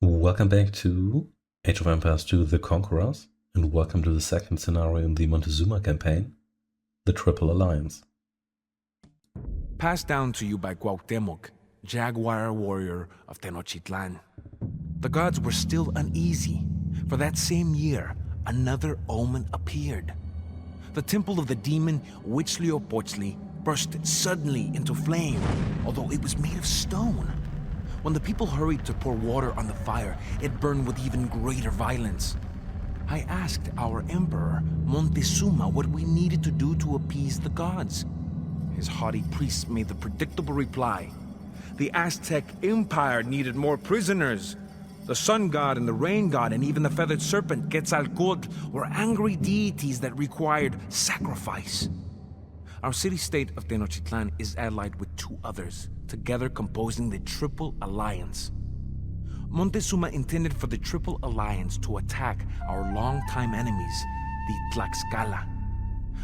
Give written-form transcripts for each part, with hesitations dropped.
Welcome back to Age of Empires 2 The Conquerors, and welcome to the second scenario in the Montezuma campaign, the Triple Alliance. Passed down to you by Cuauhtémoc, Jaguar warrior of Tenochtitlan. The gods were still uneasy, for that same year, another omen appeared. The temple of the demon Huitzilopochtli burst suddenly into flame, although it was made of stone. When the people hurried to pour water on the fire, it burned with even greater violence. I asked our emperor, Montezuma, what we needed to do to appease the gods. His haughty priests made the predictable reply. The Aztec Empire needed more prisoners. The sun god and the rain god and even the feathered serpent Quetzalcoatl were angry deities that required sacrifice. Our city-state of Tenochtitlan is allied with two others, together composing the Triple Alliance. Montezuma intended for the Triple Alliance to attack our longtime enemies, the Tlaxcala.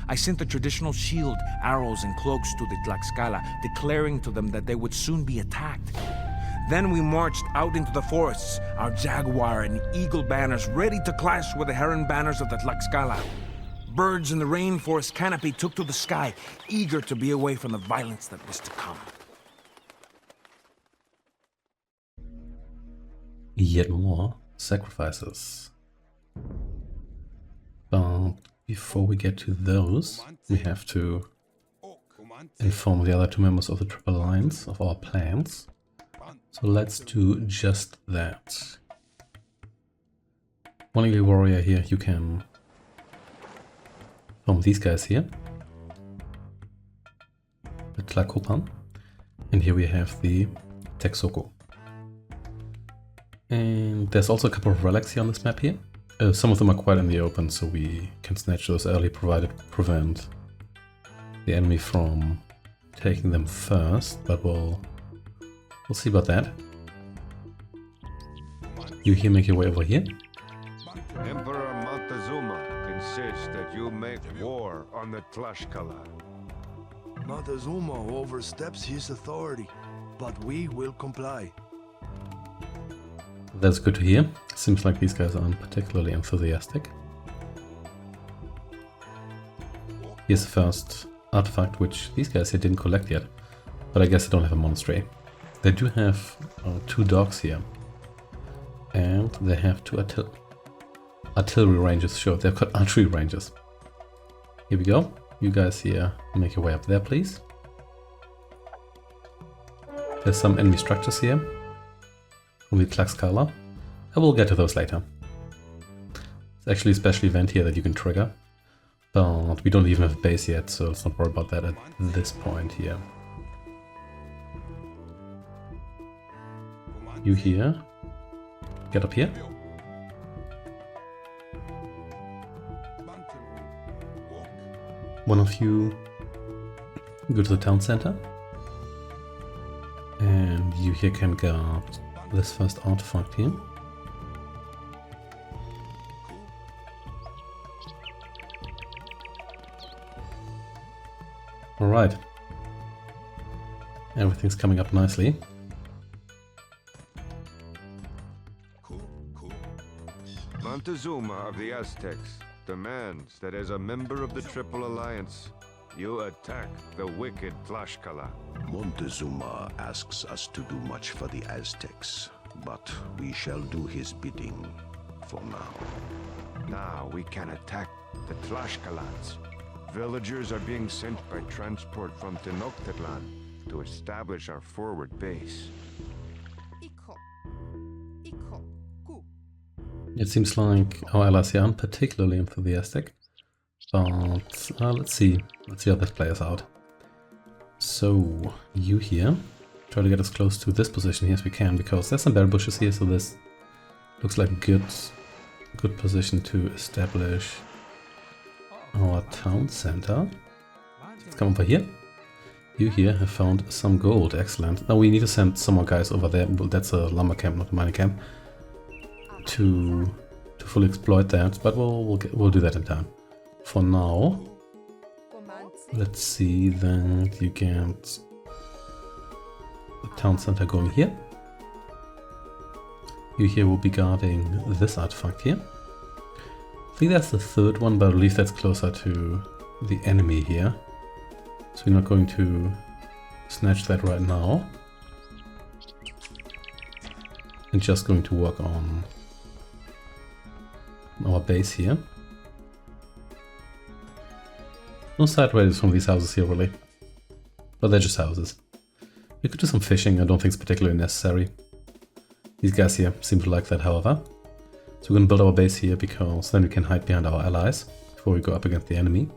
I sent the traditional shield, arrows, and cloaks to the Tlaxcala, declaring to them that they would soon be attacked. Then we marched out into the forests, our jaguar and eagle banners ready to clash with the heron banners of the Tlaxcala. Birds in the rainforest canopy took to the sky, eager to be away from the violence that was to come. Yet more sacrifices. But before we get to those, we have to inform the other two members of the Triple Alliance of our plans. So let's do just that. One eagle warrior here, you can from these guys here, the Tlacopan, and here we have the Texcoco. And there's also a couple of relics here on this map here. Some of them are quite in the open, so we can snatch those early, provided prevent the enemy from taking them first, but we'll see about that. You here make your way over here. Emperor Montezuma insists that you make war on the Tlaxcala. Montezuma oversteps his authority, but we will comply. That's good to hear. Seems like these guys aren't particularly enthusiastic. Here's the first artifact, which these guys here didn't collect yet, but I guess they don't have a monastery. They do have two dogs here, and they have two artillery ranges. Sure, they've got archery ranges. Here we go. You guys here make your way up there, please. There's some enemy structures here from the Tlaxcala. I will get to those later. It's actually a special event here that you can trigger, but we don't even have a base yet, so let's not worry about that at this point here. You here, get up here. One of you go to the town center, and you here can guard this first artifact here. Alright, everything's coming up nicely. Montezuma of the Aztecs demands that as a member of the Triple Alliance, you attack the wicked Tlaxcala. Montezuma asks us to do much for the Aztecs, but we shall do his bidding for now. Now we can attack the Tlaxcalans. Villagers are being sent by transport from Tenochtitlan to establish our forward base. It seems like our allies here aren't particularly enthusiastic, but let's see how this plays out. So, you here, try to get as close to this position here as we can, because there's some berry bushes here, so this looks like a good position to establish our town center. Let's come over here. You here have found some gold, excellent. Now we need to send some more guys over there. Well, that's a lumber camp, not a mining camp, to fully exploit that, but we'll do that in time. For now, let's see that you get the town center going here. You here will be guarding this artifact here. I think that's the third one, but at least that's closer to the enemy here. So we're not going to snatch that right now. And just going to work on our base here. No side raiders from these houses here really. But they're just houses. We could do some fishing, I don't think it's particularly necessary. These guys here seem to like that, however. So we're going to build our base here because then we can hide behind our allies before we go up against the enemy.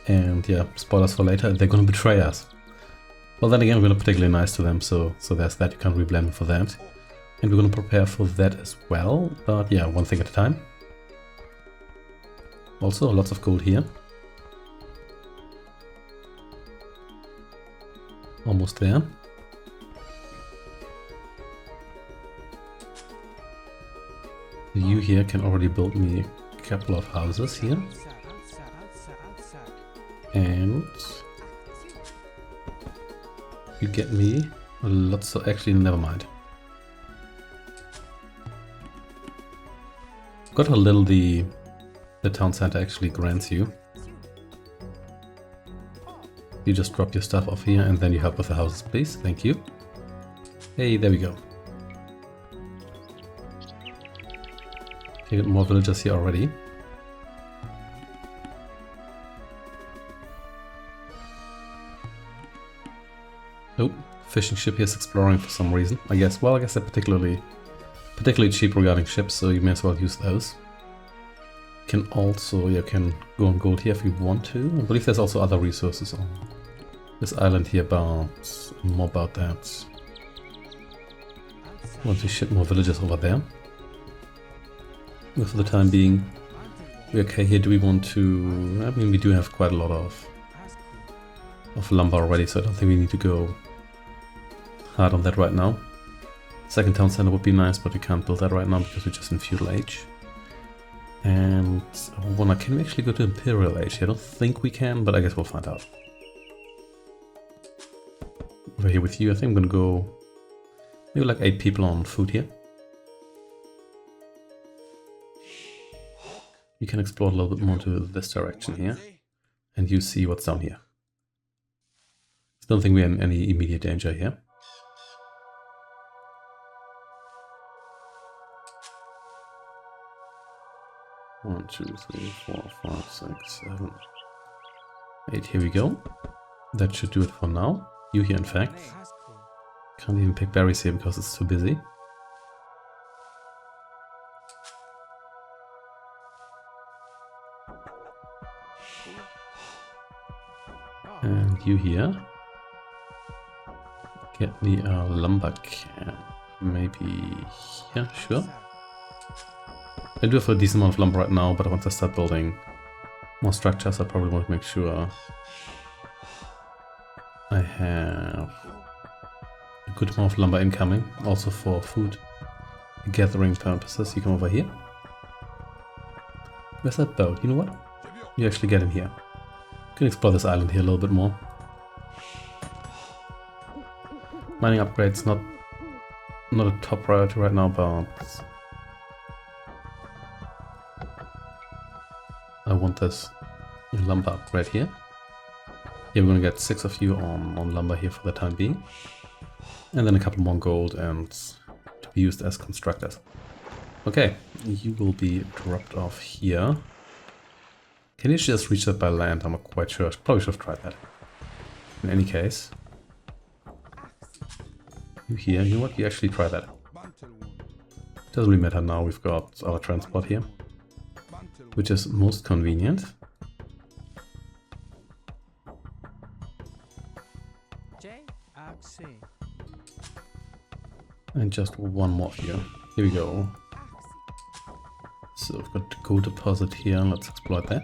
And yeah, spoilers for later, they're going to betray us. Well then again, we're not particularly nice to them, so there's that, you can't really blame them for that. And we're going to prepare for that as well, but yeah, one thing at a time. Also, lots of gold here. Almost there. You here can already build me a couple of houses here. And you get me lots of, actually never mind. Got how little the town center actually grants you. You just drop your stuff off here and then you help with the houses, please. Thank you. Hey, there we go. You get more villagers here already. Oh, fishing ship here is exploring for some reason. I guess they're particularly cheap regarding ships, so you may as well use those. Can also, you can go on gold here if you want to. I believe there's also other resources on this island here, but more about that once we ship more villagers over there. But for the time being, we're okay here. Do we want to... I mean, we do have quite a lot of lumber already, so I don't think we need to go hard on that right now. Second town center would be nice, but we can't build that right now because we're just in feudal age. And can we actually go to imperial age? I don't think we can, but I guess we'll find out. Over here with you, I think I'm gonna go maybe like 8 people on food here. You can explore a little bit more to this direction here, and you see what's down here. I don't think we're in any immediate danger here. One, 2, 3, 4, 5, 6, 7, 8. Here we go. That should do it for now. You here, in fact. Can't even pick berries here because it's too busy. And you here. Get me a lumber camp. Maybe here, sure. I do have a decent amount of lumber right now, but once I start building more structures, I probably want to make sure I have a good amount of lumber incoming, also for food gathering purposes. You come over here. Where's that boat? You know what? You actually get in here. You can explore this island here a little bit more. Mining upgrades, not a top priority right now, but I want this lumber upgrade here. Yeah, we're gonna get 6 of you on lumber here for the time being. And then a couple more gold and to be used as constructors. Okay, you will be dropped off here. Can you just reach that by land? I'm not quite sure. I probably should have tried that. In any case. You here, you know what? You actually try that. Doesn't really matter now, we've got our transport here, which is most convenient. And just one more here. Here we go. So we've got the gold deposit here, let's exploit that.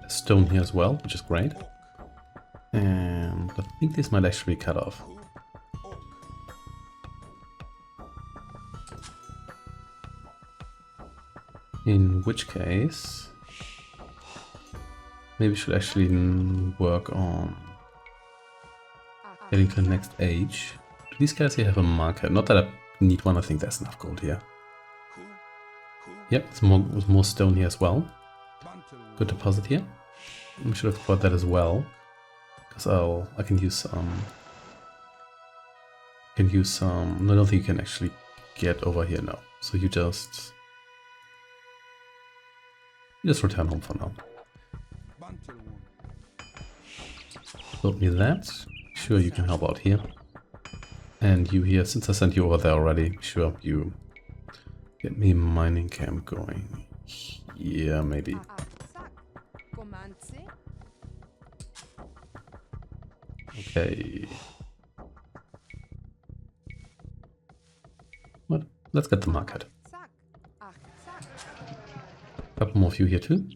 A stone here as well, which is great. And I think this might actually be cut off. In which case, maybe we should actually work on getting to the next age. Do these guys here have a marker? Not that I need one, I think there's enough gold here. Yep, there's more stone here as well. Good deposit here. We should exploit that as well. Because I can use some... No, I don't think you can actually get over here now. So you just return home for now. Build me that. Sure, you can help out here. And you here, since I sent you over there already, sure, you get me a mining camp going. Yeah, maybe. Okay. What? Let's get the market. Couple more of you here too.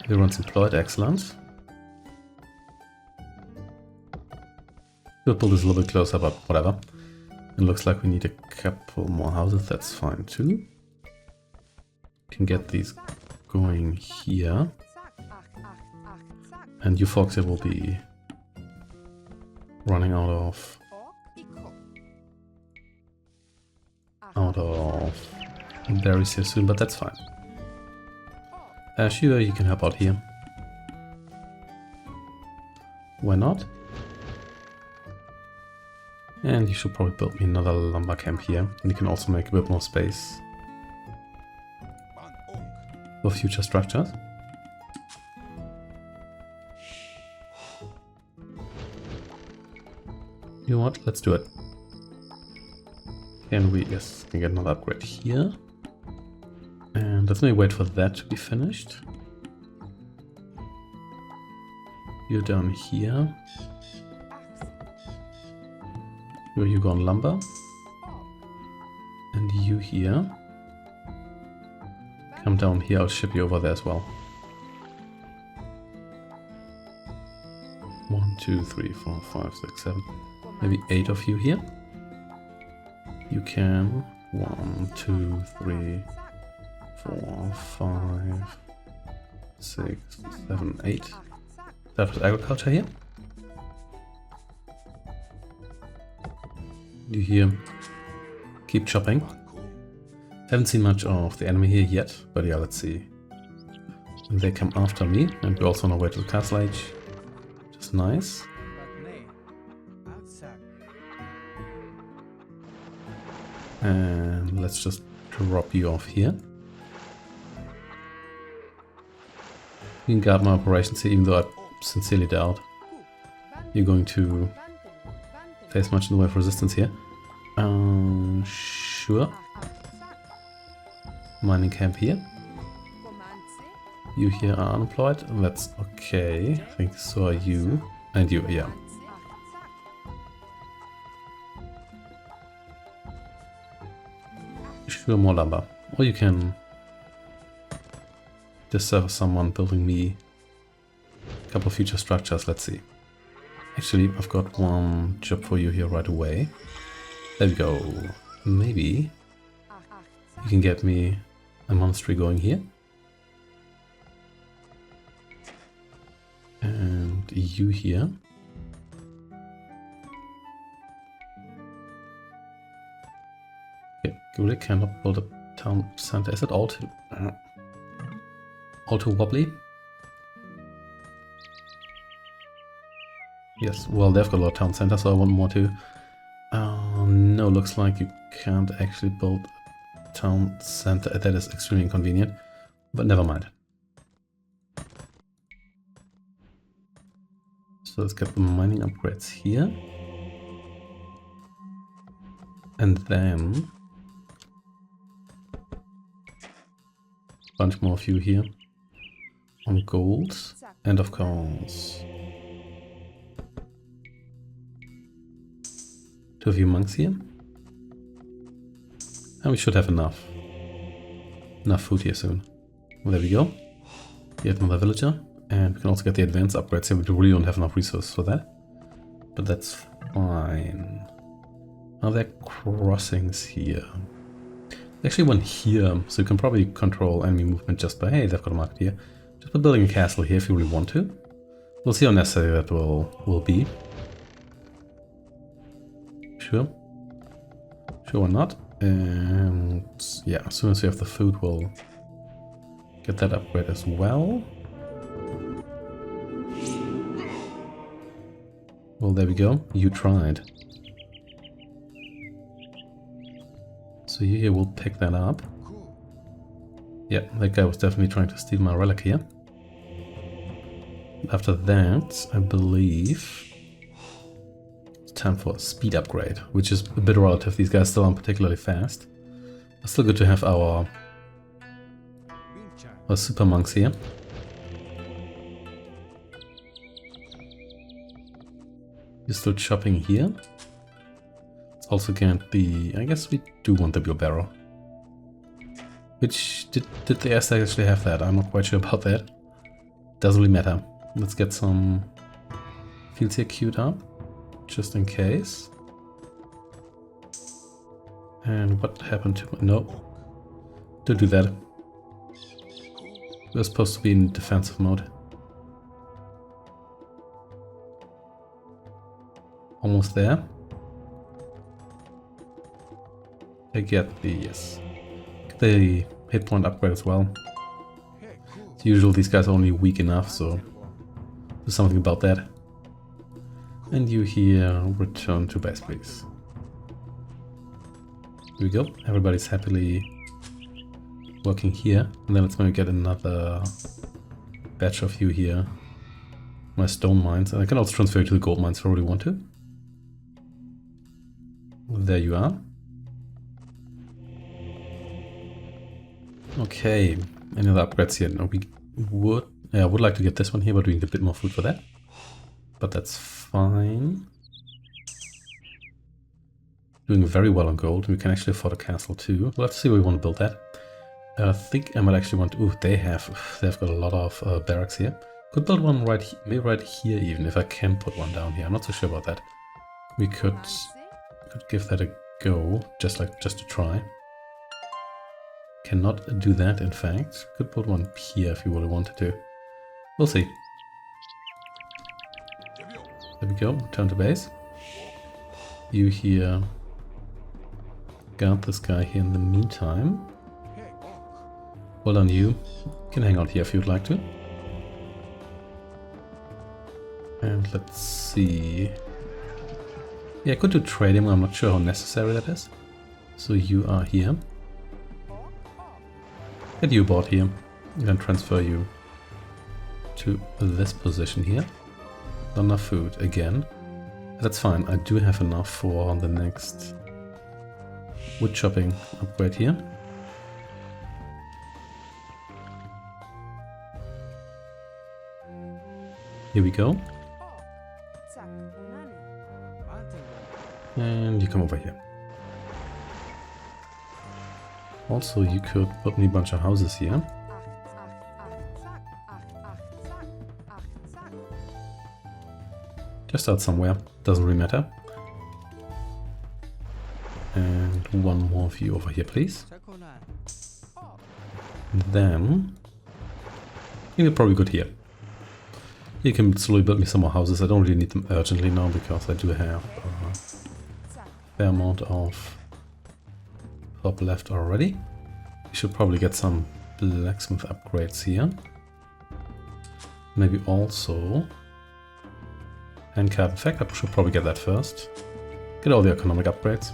Everyone's employed, excellent. We'll pull this a little bit closer, but whatever. It looks like we need a couple more houses, that's fine too. Can get these going here. And you folks here will be running out of berries here soon, but that's fine. Sure, you can help out here. Why not? And you should probably build me another lumber camp here. And you can also make a bit more space for future structures. You know what? Let's do it. Can we? Yes, can get another upgrade here. And let's maybe wait for that to be finished. You're down here. Where you go on lumber. And you here. Come down here, I'll ship you over there as well. 1, 2, 3, 4, 5, 6, 7. Maybe 8 of you here. You can 1, 2, 3, 4, 5, 6, 7, 8. That was agriculture here. You here keep chopping. Haven't seen much of the enemy here yet, but yeah, let's see. And they come after me, and we're also on our way to the castle age. Just nice. And let's just drop you off here. You can guard my operations here, even though I sincerely doubt you're going to face much in the way of resistance here. Sure. Mining camp here. You here are unemployed. That's okay. I think so are you. And you, yeah. Sure, more lumber. Or you can just serve someone building me a couple of future structures. Let's see. Actually, I've got one job for you here right away. There we go. Maybe you can get me a monastery going here. And you here. Okay, really cannot build a town center. Is it all too wobbly? Yes, well, they've got a lot of town center, so I want more too. No, looks like you can't actually build a town center. That is extremely inconvenient, but never mind. So let's get the mining upgrades here. And then a bunch more of you here on gold. And of course 2 of you monks here. And we should have enough food here soon. Well, there we go. Get another villager. And we can also get the advanced upgrades here. We really don't have enough resources for that. But that's fine. Are there crossings here? Actually one here, so you can probably control enemy movement just by, hey, they've got a market here. Just by building a castle here if you really want to. We'll see how necessary that will be. Sure. Sure, why not? And yeah, as soon as we have the food, we'll get that upgrade as well. Well, there we go. You tried. So you here will pick that up. Yeah, that guy was definitely trying to steal my relic here. After that, I believe it's time for a speed upgrade, which is a bit relative. These guys still aren't particularly fast. It's still good to have our super monks here. You're still chopping here. Let's also get the... I guess we do want the wheelbarrow. Which... Did the Aztecs actually have that? I'm not quite sure about that. Doesn't really matter. Let's get some fields here queued up, just in case. And what happened to... No. Don't do that. We're supposed to be in defensive mode. Almost there. I get the... yes. Get the hit point upgrade as well. As usual, these guys are only weak enough, so do something about that. And you here return to base, please. Here we go. Everybody's happily working here. And then let's maybe get another batch of you here. My stone mines. And I can also transfer you to the gold mines if I really want to. There you are. Okay. Any other upgrades here? No, we would... yeah, I would like to get this one here, but we need a bit more food for that. But that's fine. Doing very well on gold. We can actually afford a castle too. We'll have to see where we want to build that. I think I might actually want to... ooh, they've got a lot of barracks here. Could build one right here, maybe right here even, if I can put one down here. I'm not so sure about that. We could give that a go, just to try. Cannot do that, in fact. Could put one here if you really wanted to. We'll see. There we go, return to base. You here guard this guy here in the meantime. Well done, you. Can hang out here if you'd like to. And let's see. Yeah, I could do trading, I'm not sure how necessary that is. So you are here. Get you aboard here. And then transfer you to this position here. Not enough food again. That's fine, I do have enough for the next wood chopping upgrade here. Here we go. And you come over here. Also, you could put me a bunch of houses here. Just out somewhere, doesn't really matter. And one more of you over here, please. And then you're probably good here. You can slowly build me some more houses. I don't really need them urgently now because I do have a fair amount of pop left already. We should probably get some blacksmith upgrades here. Maybe also handcart. In fact, I should probably get that first. Get all the economic upgrades.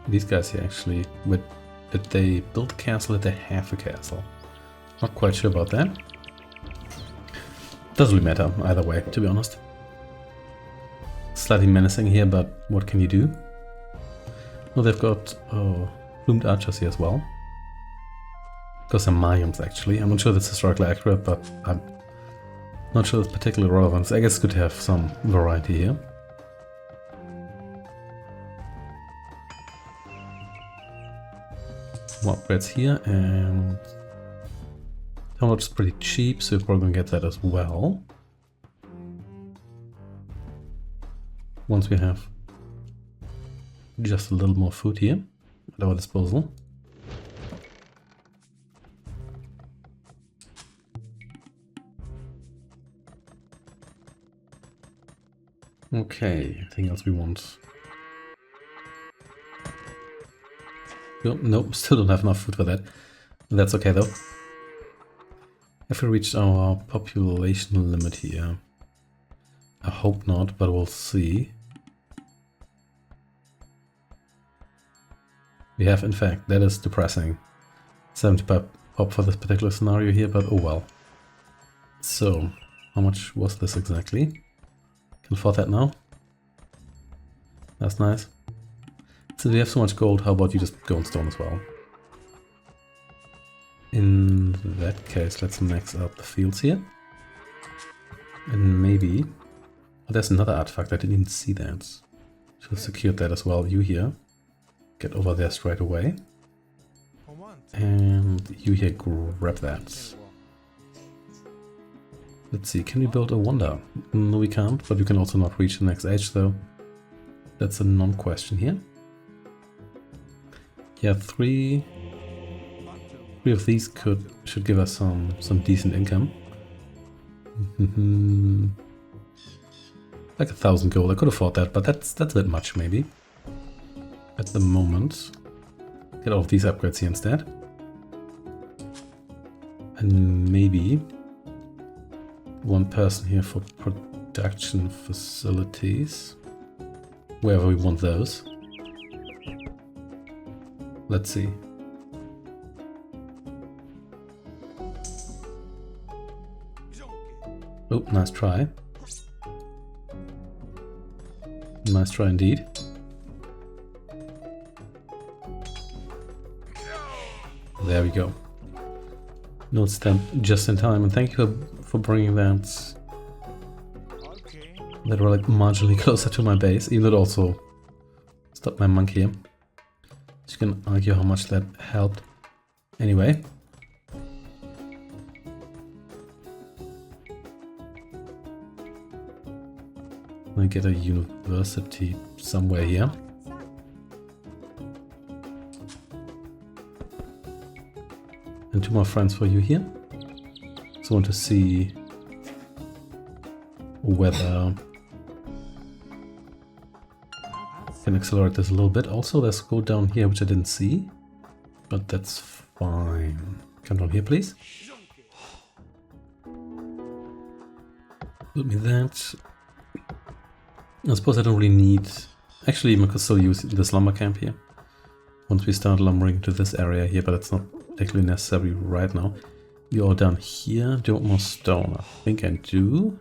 These guys here actually, did they build a castle? Did they have a castle? Not quite sure about that. Doesn't really matter either way, to be honest. Slightly menacing here, but what can you do? Oh, they've got plumed archers here as well. Because they're Mayans, actually. I'm not sure that's historically accurate, but I'm not sure it's particularly relevant. So I guess it's good to have some variety here. More upgrades here, and technology is pretty cheap, so we're probably going to get that as well. Once we have just a little more food here at our disposal. Okay, anything else we want? Nope, still don't have enough food for that. That's okay though. Have we reached our population limit here? I hope not, but we'll see. We have, in fact, that is depressing. 70 pop for this particular scenario here, but oh well. So, how much was this exactly? Can afford that now. That's nice. Since we have so much gold, how about you just go on stone as well? In that case, let's max out the fields here. And maybe... Oh, there's another artifact, I didn't even see that. Should have secured that as well. You here. Get over there straight away. And you here, grab that. Let's see, can we build a wonder? No, we can't, but we can also not reach the next age, though. That's a non-question here. Yeah, three of these should give us some decent income. Like 1,000 gold, I could afford that, but that's a bit much maybe. At the moment. Get all of these upgrades here instead. And maybe one person here for production facilities. Wherever we want those. Let's see. Oh, nice try. Nice try indeed. There we go. Note stamp just in time, and thank you for bringing that relic marginally closer to my base, even though it also stopped my monkey here. So you can argue how much that helped. Anyway. I get a university somewhere here. And 2 more friends for you here. So I want to see whether I can accelerate this a little bit. Also, there's a code down here which I didn't see, but that's fine. Come down here, please. Build me that. I suppose I don't really need... Actually, I could still use this lumber camp here. Once we start lumbering to this area here, but it's not actually necessary right now. You're down here. Do you want more stone? I think I do.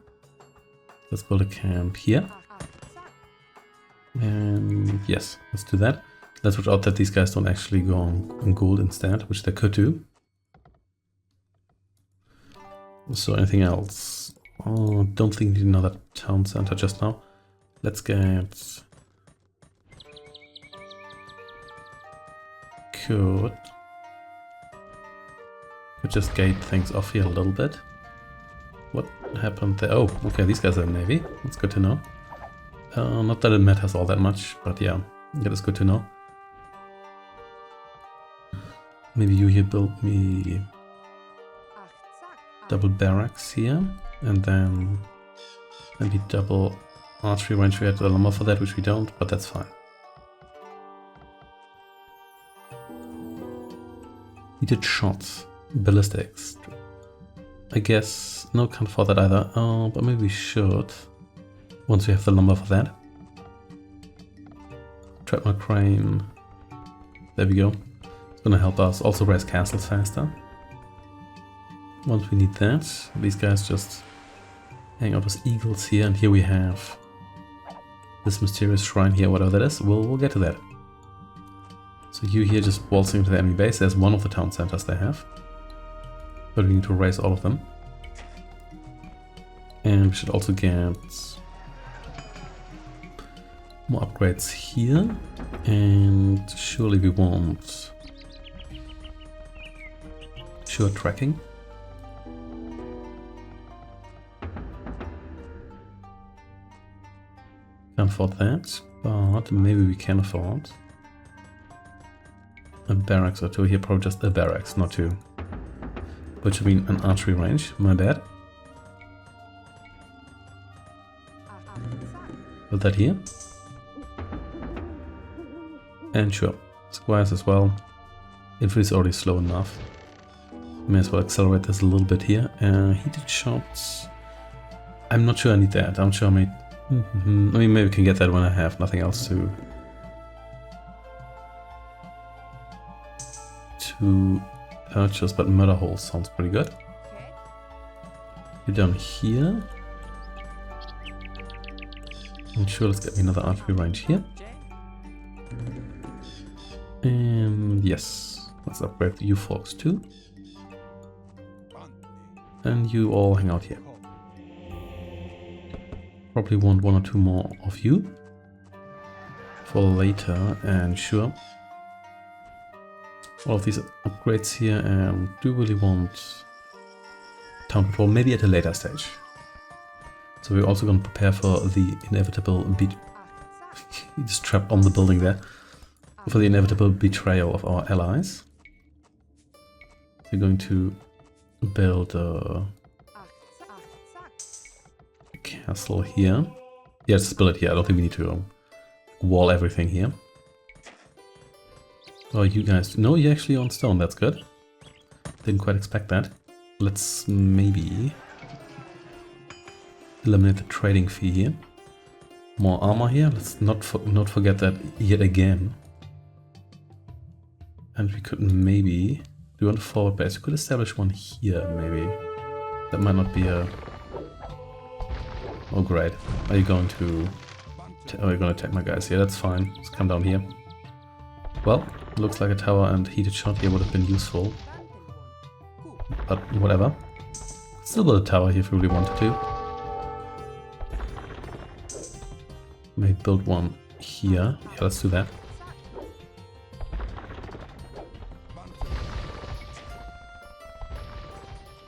Let's build a camp here. And yes, let's do that. Let's watch out that these guys don't actually go on gold instead, which they could do. So anything else? Oh, don't think we need another town center just now. Let's get... Could just gate things off here a little bit. What happened there? Oh, okay, these guys are Navy. That's good to know. Not that it matters all that much, but yeah, it is good to know. Maybe you here build me double barracks here, and then maybe double archery range. We had the lumber for that, which we don't, but that's fine. Needed shots. Ballistics. I guess no, can't afford that either. Oh, but maybe we should. Once we have the lumber for that. Trademark crane. There we go. It's gonna help us also raise castles faster. Once we need that, these guys just hang out as eagles here, and here we have this mysterious shrine here, whatever that is. We'll get to that. So you here just waltzing into the enemy base. There's one of the town centers they have. But we need to raise all of them. And we should also get more upgrades here. And surely we want sure tracking. Can't afford that, but maybe we can afford a barracks or two here. Probably just a barracks, not two. Which would mean an archery range, my bad. Put that here. And sure, squares as well. Infantry is already slow enough. May as well accelerate this a little bit here. Heated shots. I'm not sure I need that. I'm sure I may. I mean, maybe we can get that when I have nothing else to purchase, but murder holes sounds pretty good. You're down here. And sure, let's get me another archery range here. And yes, let's upgrade you folks too. And you all hang out here. Probably want one or two more of you for later, and sure. All of these upgrades here, and do really want town patrol, maybe at a later stage. So we're also going to prepare for the inevitable he's trapped on the building there. For the inevitable betrayal of our allies. We're going to build a castle here. Yeah, let's build it here. I don't think we need to wall everything here. Oh, you guys... No, you're actually on stone. That's good. Didn't quite expect that. Let's maybe eliminate the trading fee here. More armor here. Let's not forget that yet again. And we could maybe... Do you want a forward base? We could establish one here, maybe. That might not be a... Oh, great. Are you going to... Oh, you're going to attack my guys here. That's fine. Let's come down here. Well, looks like a tower and heated shot here would have been useful. But whatever. Still build a tower here if we really wanted to. Maybe build one here. Yeah, let's do that.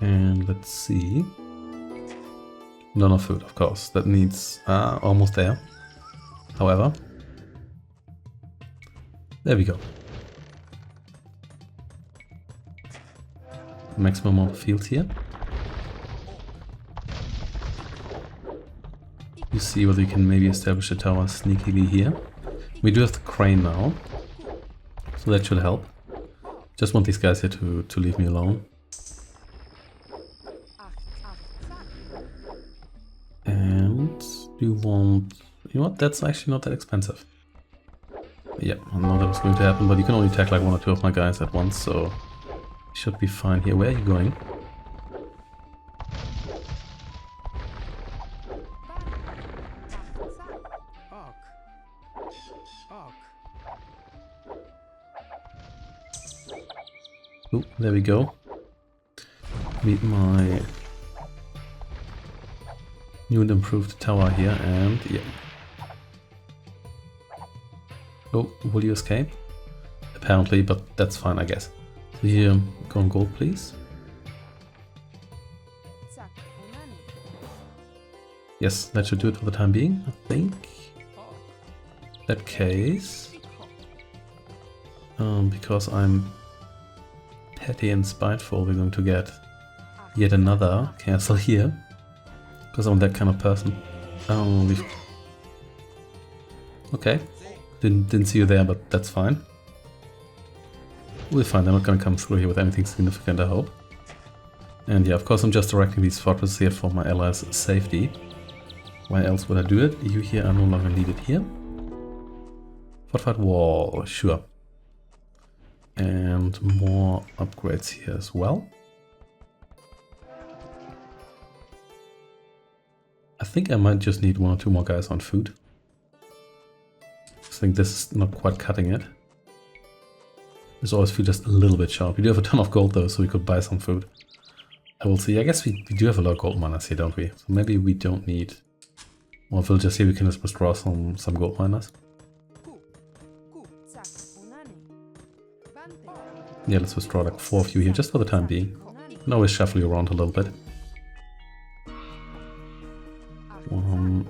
And let's see. No, no food, of course. That needs almost there. However, there we go. Maximum amount of fields here. You see whether you can maybe establish a tower sneakily here. We do have the crane now, so that should help. Just want these guys here to leave me alone. And do you want... You know what? That's actually not that expensive. Yeah, I know that was going to happen, but you can only attack like one or two of my guys at once, so should be fine here. Where are you going? Oh, there we go. Meet my new and improved tower here, and yeah. Oh, will you escape? Apparently, but that's fine, I guess. So here, go on gold, please. Yes, that should do it for the time being, I think. In that case, because I'm petty and spiteful, we're going to get yet another castle here. Because I'm that kind of person. Okay. Didn't see you there, but that's fine. We'll find they're not going to come through here with anything significant, I hope. And yeah, of course I'm just directing these fortresses here for my allies' safety. Why else would I do it? You here are no longer needed here. Fortified wall, sure. And more upgrades here as well. I think I might just need one or two more guys on food. I think this is not quite cutting it. This always feels just a little bit sharp. We do have a ton of gold though, so we could buy some food. I will see. I guess we do have a lot of gold miners here, don't we? So maybe we don't need more villagers here. We can just withdraw some gold miners. Yeah, let's withdraw like 4 of you here, just for the time being. You can always shuffle you around a little bit. 1,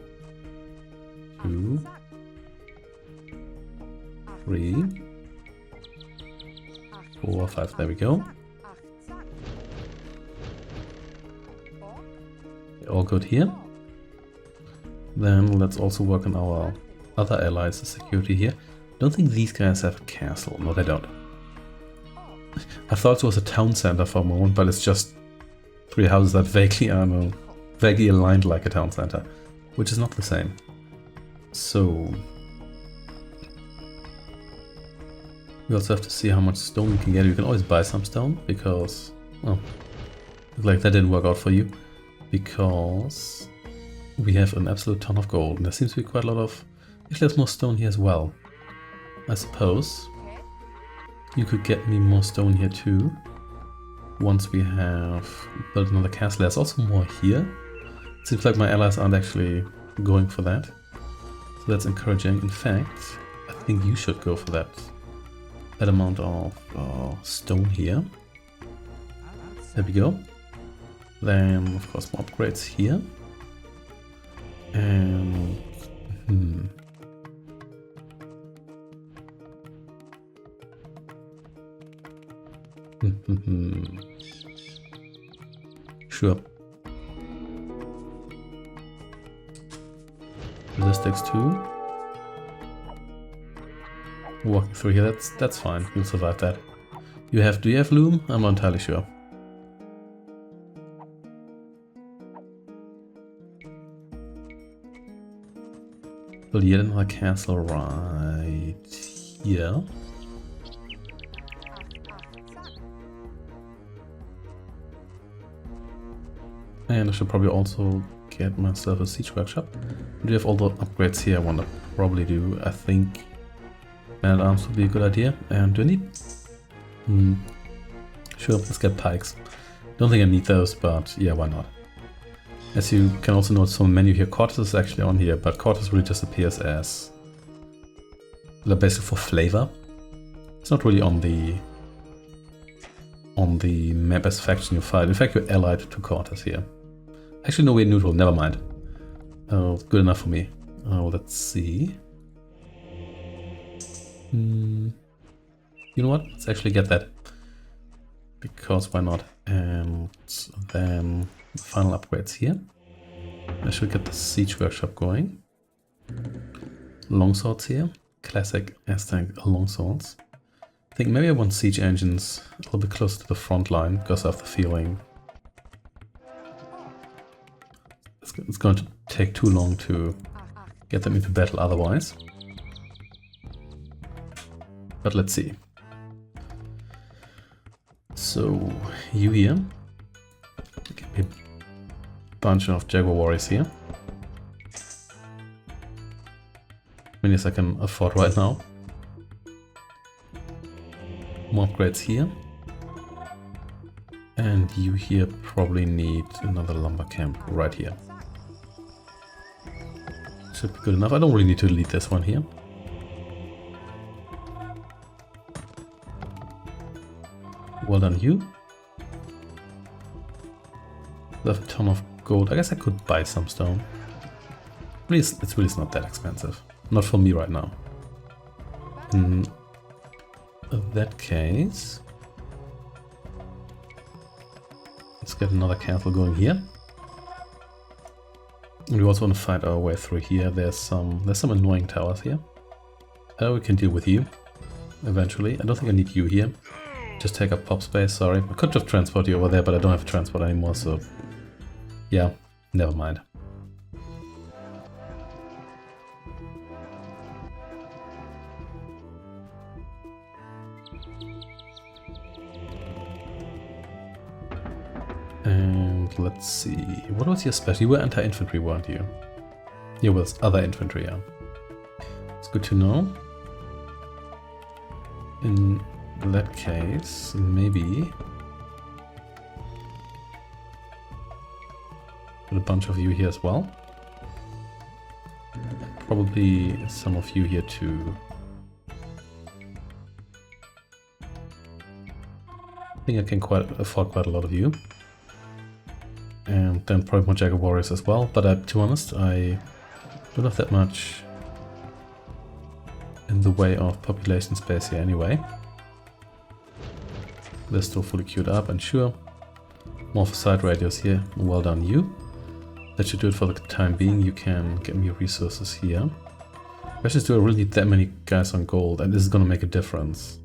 2, 3, 4, 5, there we go. All good here. Then let's also work on our other allies' security here. Don't think these guys have a castle. No, they don't. I thought it was a town center for a moment, but it's just 3 houses that vaguely are vaguely aligned like a town center, which is not the same. So we also have to see how much stone we can get. You can always buy some stone because, well, like that didn't work out for you because we have an absolute ton of gold, and there seems to be quite a lot of. Actually, there's more stone here as well. I suppose you could get me more stone here too. Once we have built another castle, there's also more here. It seems like my allies aren't actually going for that. So that's encouraging. In fact, I think you should go for that amount of stone here. There we go. Then, of course, more upgrades here. And... Sure. Logistics too. Walking through here, that's fine. You'll survive that. Do you have loom? I'm not entirely sure. Well, yet another castle right here. And I should probably also get myself a siege workshop. Do you have all the upgrades here? I want to probably do. I think man-at-arms would be a good idea. And do I need? Sure, let's get pikes. Don't think I need those, but yeah, why not? As you can also notice from the menu here, Cortes is actually on here, but Cortes really just appears as basically for flavor. It's not really on the map as faction you fight. In fact, you're allied to Cortes here. Actually, no, we're neutral. Never mind. Oh, good enough for me. Oh, let's see. You know what? Let's actually get that. Because why not? And then final upgrades here. I should get the siege workshop going. Longswords here. Classic Aztec longswords. I think maybe I want siege engines a little bit closer to the front line because I have the feeling it's going to take too long to get them into battle otherwise. But let's see. So, you here. Give me a bunch of Jaguar warriors here. Many as I can afford right now. More upgrades here. And you here probably need another lumber camp right here. Should be good enough. I don't really need to lead this one here. Well done, you. I have a ton of gold. I guess I could buy some stone. It's really not that expensive. Not for me right now. In that case, let's get another castle going here. And we also want to fight our way through here. There's some annoying towers here. We can deal with you eventually. I don't think I need you here. Just take up pop space, sorry. I could have transported you over there, but I don't have a transport anymore, so yeah, never mind. And let's see, what was your special? You were anti-infantry, weren't you? You were other infantry, yeah. It's good to know. In that case, maybe put a bunch of you here as well. Probably some of you here too. I think I can afford quite a lot of you. And then probably more Jaguar warriors as well, but to be honest, I don't have that much in the way of population space here anyway. They're still fully queued up, and sure, more of a side radius here. Well done, you. That should do it for the time being. You can get me resources here. Questions, do I really need that many guys on gold? And this is gonna make a difference.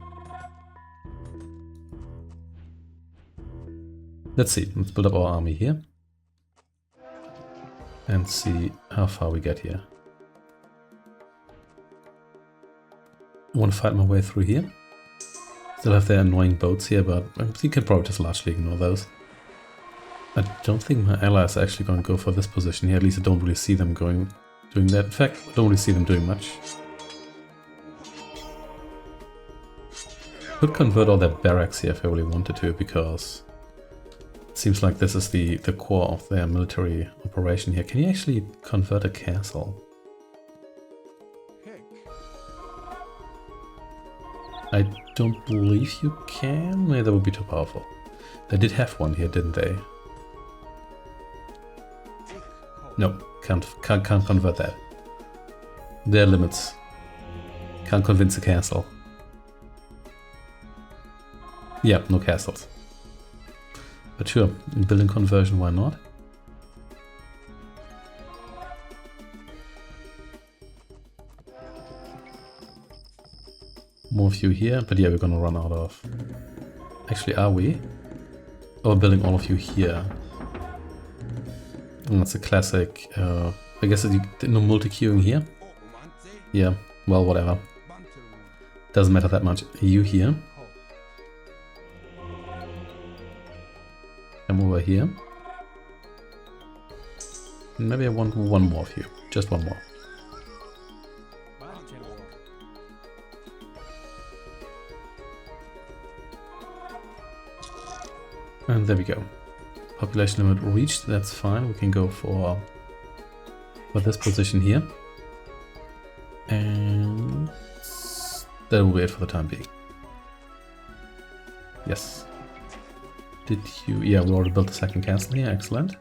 Let's see. Let's build up our army here. And see how far we get here. I want to fight my way through here. Still have their annoying boats here, but you can probably just largely ignore those. I don't think my allies are actually going to go for this position here. At least I don't really see them doing that. In fact, I don't really see them doing much. Could convert all their barracks here if I really wanted to, because it seems like this is the core of their military operation here. Can you actually convert a castle? I don't believe you can. Maybe that would be too powerful. They did have one here, didn't they? No, can't convert that. There are limits. Can't convince a castle. Yeah, no castles. But sure, building conversion, why not? More of you here, but yeah, we're gonna run out of... Actually, are we? Oh, we're building all of you here. And that's a classic... I guess no multi-queuing here? Yeah, well, whatever. Doesn't matter that much. You here. Come over here. Maybe I want one more of you. Just one more. And there we go. Population limit reached, that's fine. We can go for this position here. And that will be it for the time being. Yes. Did you... Yeah, we already built the second castle here, excellent.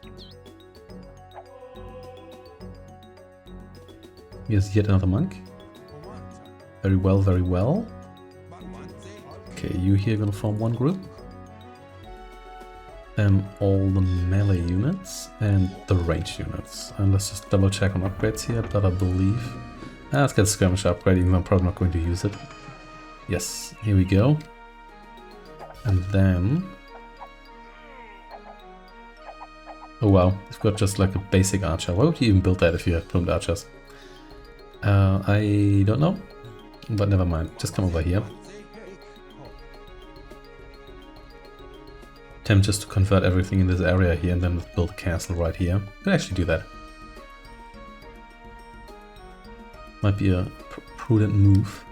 Here's yet another monk. Very well, very well. Okay, you here gonna form one group. Then all the melee units and the range units. And let's just double check on upgrades here, but I believe... let's get a skirmish upgrade, even though I'm probably not going to use it. Yes, here we go. And then... Oh wow, you've got just like a basic archer. Why would you even build that if you have plumed archers? I don't know, but never mind. Just come over here. Attempt just to convert everything in this area here and then build a castle right here. Could actually do that. Might be a prudent move.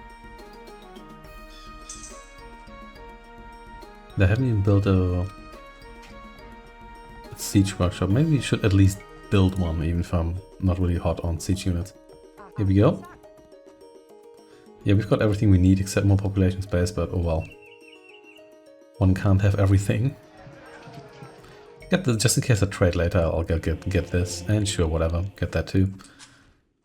They haven't even built a siege workshop. Maybe we should at least build one, even if I'm not really hot on siege units. Here we go. Yeah, we've got everything we need except more population space, but oh well. One can't have everything. Get this, just in case I trade later, I'll get this, and sure, whatever, get that too.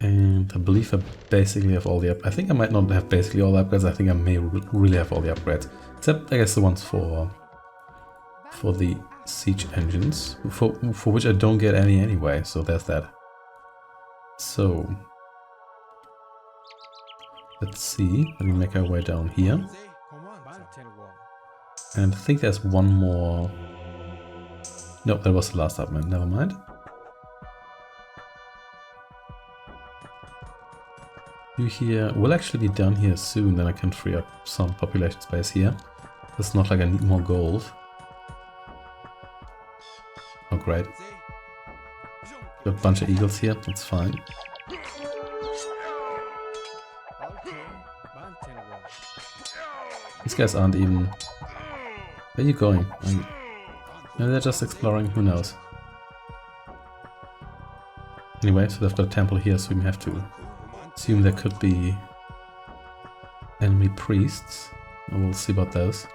And I believe I basically have all the I think I might not have basically all the upgrades, I think I may really have all the upgrades. Except, I guess, the ones for the siege engines, for which I don't get any anyway, so there's that. So, let's see, let me make our way down here. And I think there's one more... No, that was the last upgrade, never mind. You here will actually be done here soon, then I can free up some population space here. It's not like I need more gold. Oh great. Got a bunch of eagles here, that's fine. These guys aren't even... Where are you going? Maybe they're just exploring, who knows. Anyway, so they've got a temple here, so we have to assume there could be enemy priests. We'll see about those.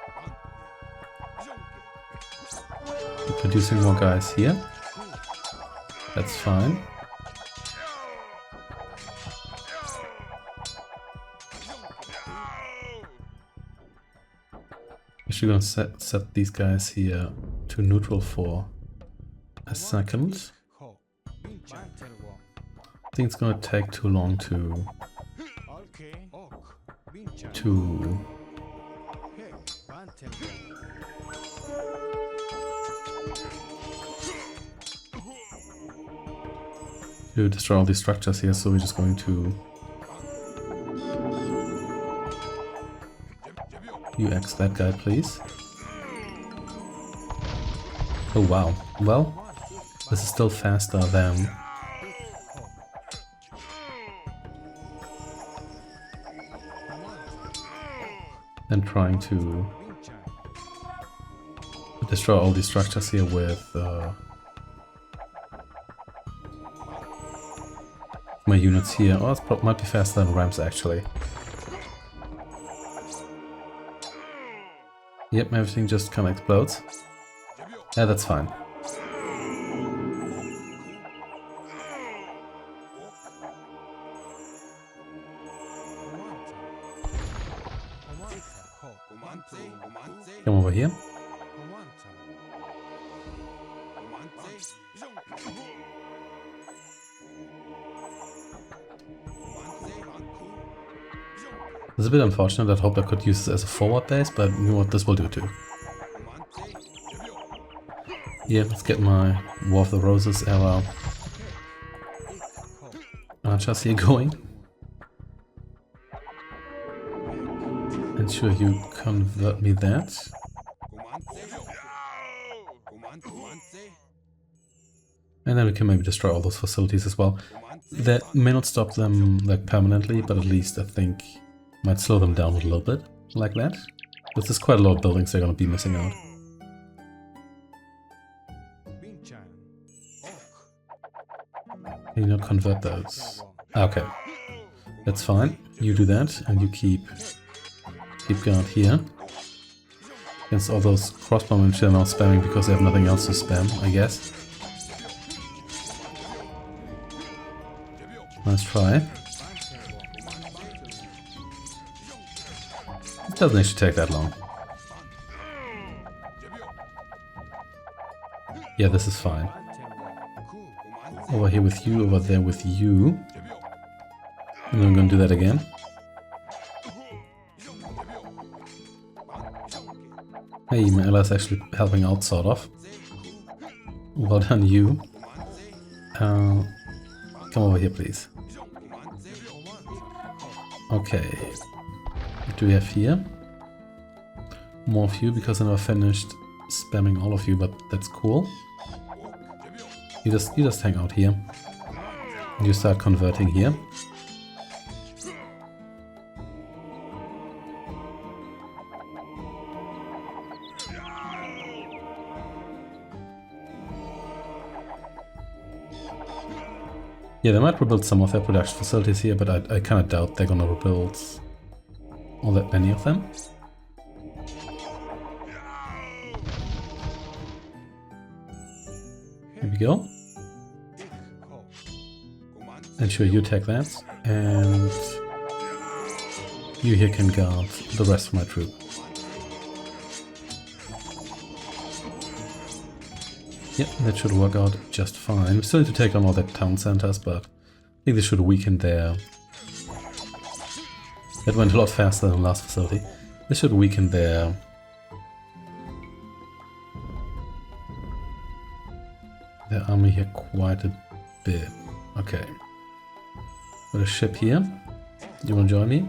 We're producing more guys here. That's fine. Actually gonna set these guys here to neutral for a second. think it's gonna take too long to destroy all these structures here, so we're just going to you X that guy, please. Oh wow. Well, this is still faster than trying to destroy all these structures here with my units here. Oh, it might be faster than ramps actually. Yep, everything just kind of explodes. Yeah, that's fine. Come over here. It's a bit unfortunate. I hope I could use this as a forward base, but you know what, this will do too. Yeah, let's get my War of the Roses era archers here going. And sure, you convert me that. And then we can maybe destroy all those facilities as well. That may not stop them like permanently, but at least I think might slow them down a little bit, like that. But there's quite a lot of buildings they're gonna be missing out. Can you not convert those? Okay, that's fine. You do that, and you keep guard here. Against all those crossbowmen which they're now spamming because they have nothing else to spam, I guess. Nice try. It doesn't actually take that long. Yeah, this is fine. Over here with you, over there with you. And then I'm gonna do that again. Hey, my ally's actually helping out, sort of. Well done, you. Come over here, please. Okay. What do we have here? More of you, because I never finished spamming all of you, but that's cool. You just hang out here. And you start converting here. Yeah, they might rebuild some of their production facilities here, but I kind of doubt they're gonna rebuild all that many of them. Here we go. And sure, you take that, and you here can guard the rest of my troop. Yep, that should work out just fine. We still need to take on all their town centers, but I think this should weaken their... That went a lot faster than the last facility. This should weaken their... army here quite a bit. Okay. Got a ship here. Do you want to join me?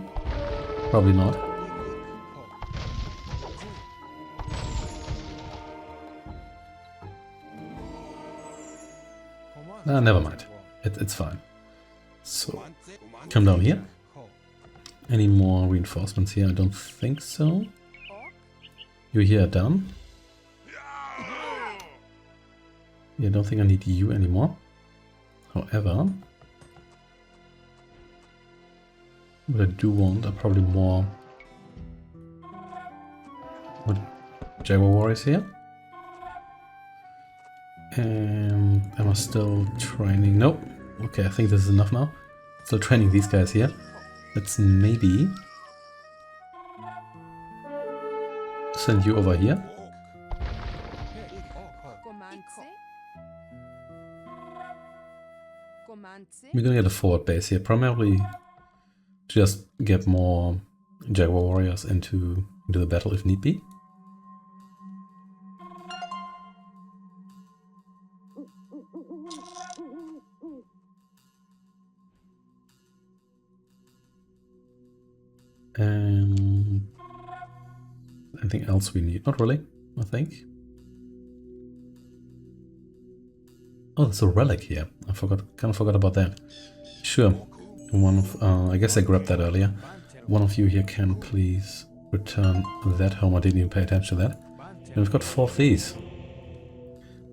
Probably not. Never mind. It's fine. So, come down here. Any more reinforcements here? I don't think so. You here are done. Yeah, I don't think I need you anymore. However, what I do want are probably more Jaguar warriors here. Am I still training? Nope. Okay, I think this is enough now. Still training these guys here. Let's maybe send you over here. We're gonna get a forward base here, primarily just get more Jaguar warriors into the battle if need be. And anything else we need? Not really, I think. Oh, there's a relic here. Kind of forgot about that. Sure. One of, I guess I grabbed that earlier. One of you here can please return that home. I didn't even pay attention to that. And we've got 4 of these.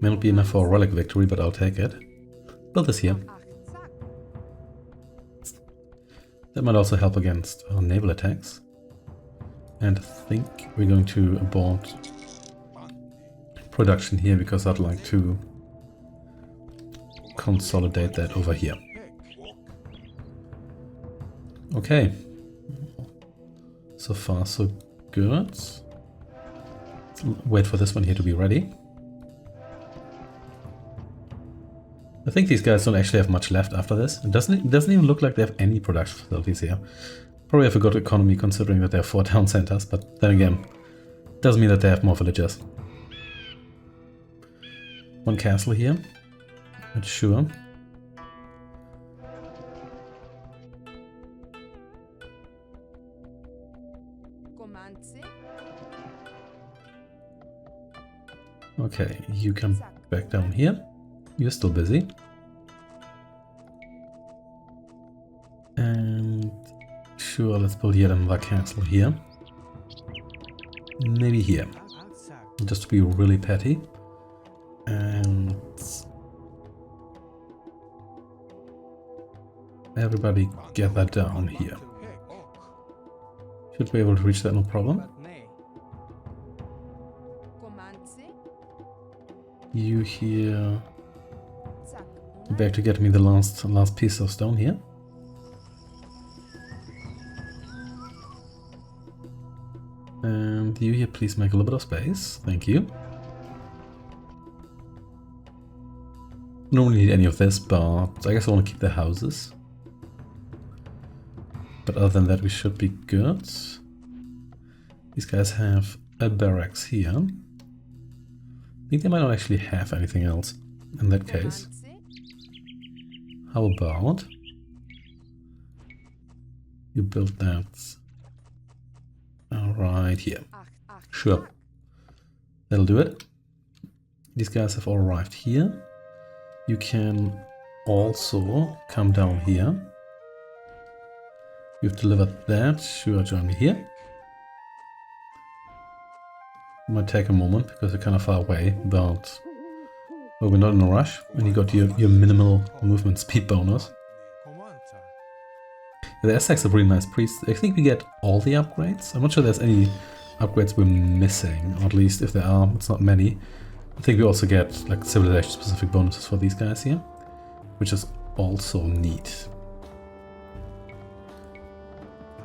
May not be enough for a relic victory, but I'll take it. Build this here. That might also help against naval attacks. And I think we're going to abort production here because I'd like to consolidate that over here. Okay. So far so good. Let's wait for this one here to be ready. I think these guys don't actually have much left after this. It doesn't even look like they have any production facilities here. Probably have a good economy considering that they have 4 town centers, but then again, doesn't mean that they have more villagers. 1 castle here. Not sure. Okay, you come back down here. You're still busy. And sure, let's build yet another castle here. Maybe here. Just to be really petty. And everybody get that down here. Should be able to reach that no problem. You here back to get me the last piece of stone here. And you here please make a little bit of space. Thank you. Don't need any of this, but I guess I want to keep the houses. But other than that we should be good. These guys have a barracks here. I think they might not actually have anything else in that case. How about you build that right here? Sure. That'll do it. These guys have all arrived here. You can also come down here. You've delivered that. Sure, join me here. It might take a moment because you're kind of far away, but well, we're not in a rush. And you got your minimal movement speed bonus. The Aztecs are really nice priests. I think we get all the upgrades. I'm not sure there's any upgrades we're missing, or at least if there are, it's not many. I think we also get like civilization specific bonuses for these guys here, which is also neat.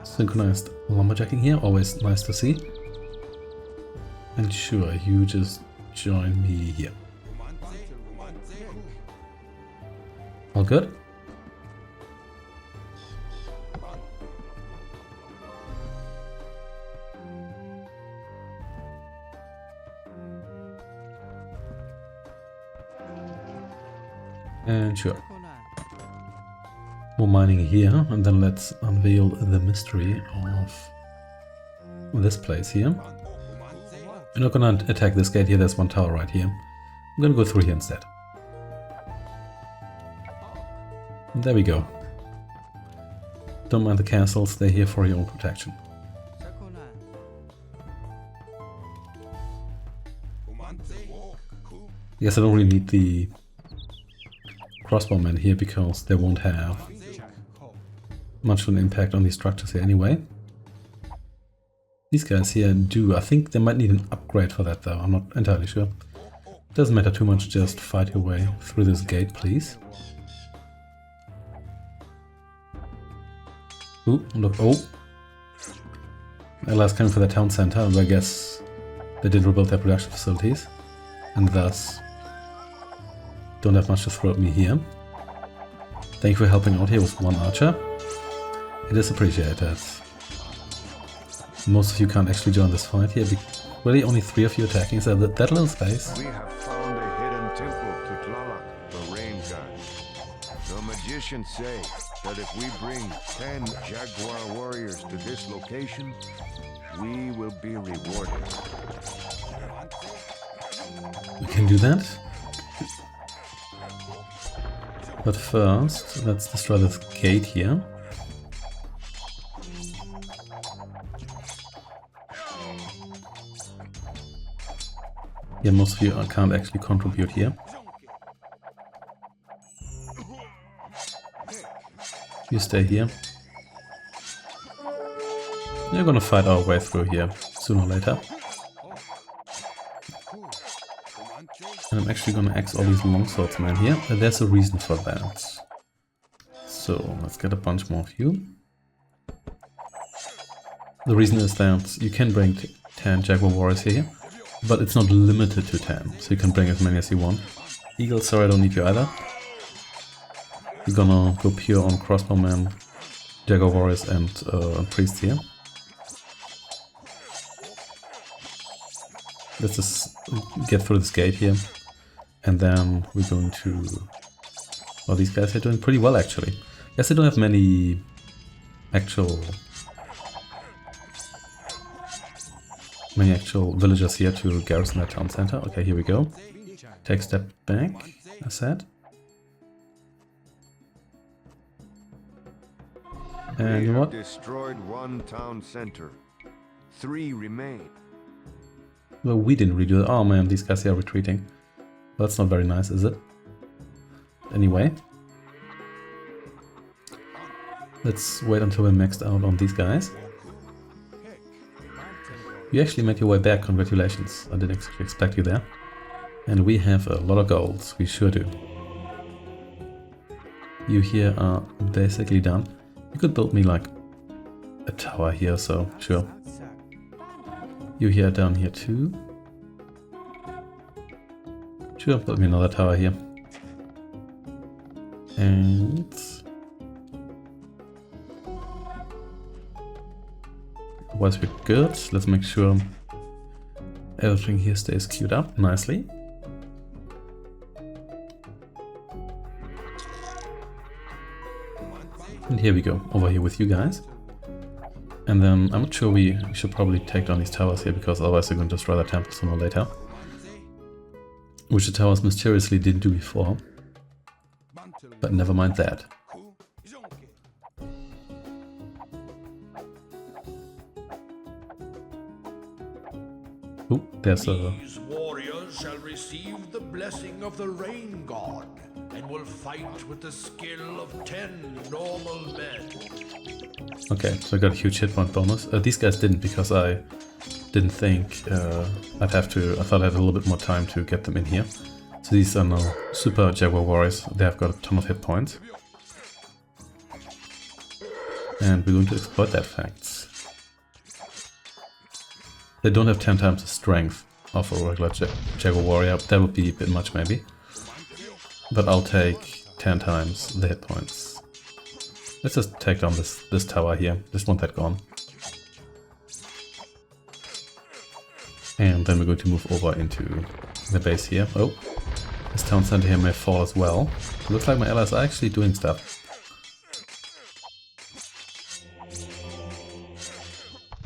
Synchronized lumberjacking here, always nice to see. And sure, you just join me here. All good? And sure. More mining here, and then let's unveil the mystery of this place here. We're not gonna attack this gate here, there's 1 tower right here. I'm gonna go through here instead. And there we go. Don't mind the castles, they're here for your own protection. Yes, I don't really need the crossbowmen here because they won't have much of an impact on these structures here anyway. These guys here do. I think they might need an upgrade for that though, I'm not entirely sure. Doesn't matter too much, just fight your way through this gate, please. Ooh, look, oh! Allies coming for the town center, and I guess they did rebuild their production facilities, and thus don't have much to throw at me here. Thank you for helping out here with one archer. It is appreciated. Most of you can't actually join this fight here. Really only 3 of you attacking, so that little space. We have found a hidden temple to Tlaloc, the rain god. The magicians say that if we bring 10 jaguar warriors to this location, we will be rewarded. We can do that. But first, let's destroy this gate here. Yeah, most of you can't actually contribute here. You stay here. We're gonna fight our way through here, sooner or later. And I'm actually gonna axe all these longswordsmen here. There's a reason for that. So, let's get a bunch more of you. The reason is that you can bring 10 jaguar warriors here, but it's not limited to 10, so you can bring as many as you want. Eagle, sorry, I don't need you either. We're gonna go pure on crossbowmen, jaguar warriors and priests here. Let's just get through this gate here, and then we're going to... Well, these guys are doing pretty well actually. Yes, they don't have many actual villagers here to garrison that town center. Okay, here we go. Take a step back, I said. And you know what? Destroyed 1 town center. 3 remain. Well, we didn't redo it. Oh man, these guys here are retreating. Well, that's not very nice, is it? Anyway. Let's wait until we're maxed out on these guys. You actually made your way back, congratulations. I didn't expect you there. And we have a lot of golds, we sure do. You here are basically done. You could build me like a tower here, so sure. You here down here too. Sure, build me another tower here. And... otherwise we're good. Let's make sure everything here stays queued up nicely. And here we go, over here with you guys. And then I'm not sure we should probably take down these towers here, because otherwise they're going to destroy the temple sooner or later. Which the towers mysteriously didn't do before. But never mind that. Ooh, there's a... These warriors shall receive the blessing of the rain god, and will fight with the skill of 10 normal men. Okay, so I got a huge hit point bonus. These guys didn't, because I didn't think I'd have to... I thought I had a little bit more time to get them in here. So these are now super jaguar warriors. They have got a ton of hit points. And we're going to exploit that fact. They don't have 10 times the strength of a regular jaguar warrior. That would be a bit much maybe. But I'll take 10 times the hit points. Let's just take down this tower here. Just want that gone. And then we're going to move over into the base here. Oh, this town center here may fall as well. It looks like my allies are actually doing stuff.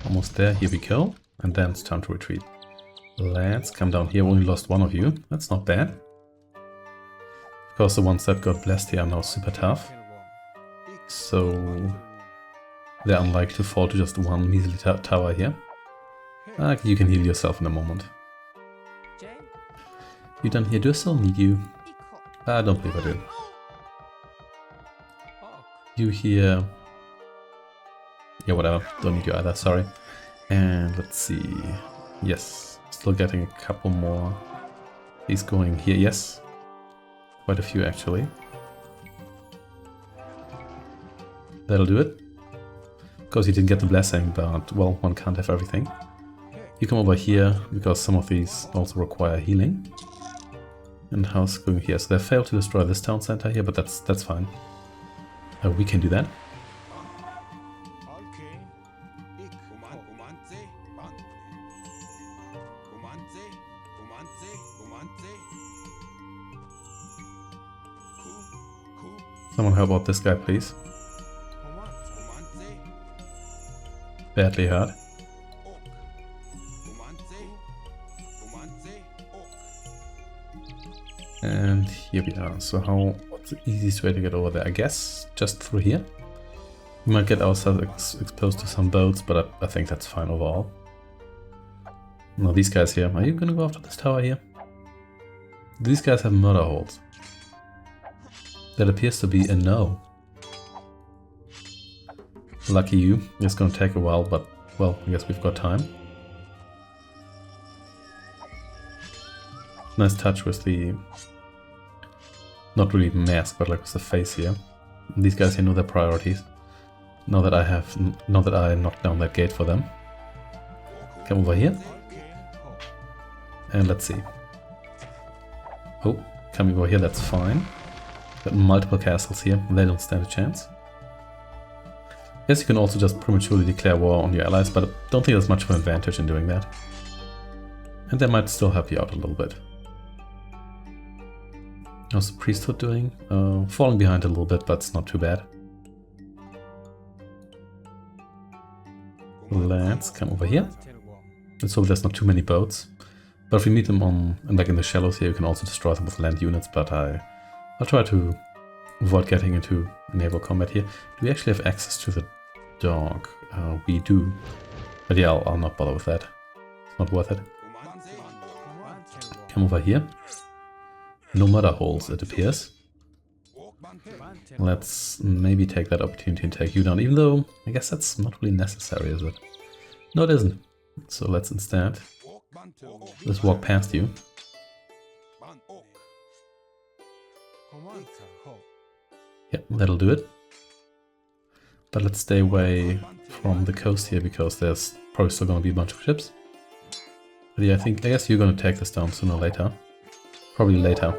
Almost there, here we go. And then it's time to retreat. Let's come down here. We only lost 1 of you. That's not bad. Of course, the ones that got blessed here are now super tough. So they're unlikely to fall to just 1 measly tower here. You can heal yourself in a moment. You done here? Do I still need you? I don't believe I do. You here... yeah, whatever. Don't need you either, sorry. And let's see... yes, still getting a couple more. He's going here, yes. Quite a few actually. That'll do it. Of course you didn't get the blessing, but well, one can't have everything. You come over here, because some of these also require healing. And how's going here? So they failed to destroy this town center here, but that's fine. We can do that. Someone help out this guy, please. Badly hurt. And here we are. So what's the easiest way to get over there? I guess just through here. We might get ourselves exposed to some boats, but I think that's fine overall. Now these guys here, are you gonna go after this tower here? These guys have murder holes. That appears to be a no. Lucky you. It's gonna take a while, but well, I guess we've got time. Nice touch with the, not really mask, but like with the face here. And these guys here know their priorities. Now that I knocked down that gate for them. Come over here. And let's see. Oh, come over here, that's fine. Got multiple castles here, they don't stand a chance. Yes, you can also just prematurely declare war on your allies, but I don't think there's much of an advantage in doing that. And they might still help you out a little bit. How's the priesthood doing? Falling behind a little bit, but it's not too bad. Let's come over here. Let's hope there's not too many boats. But if we meet them like in the shallows here, you can also destroy them with land units, but I'll try to avoid getting into naval combat here. Do we actually have access to the dog? We do. But yeah, I'll not bother with that. It's not worth it. Come over here. No murder holes, it appears. Let's maybe take that opportunity and take you down, even though I guess that's not really necessary, is it? No, it isn't. So let's instead just walk past you. Yep, that'll do it. But let's stay away from the coast here, because there's probably still going to be a bunch of ships. But yeah, I guess you're going to take this down sooner or later. Probably later.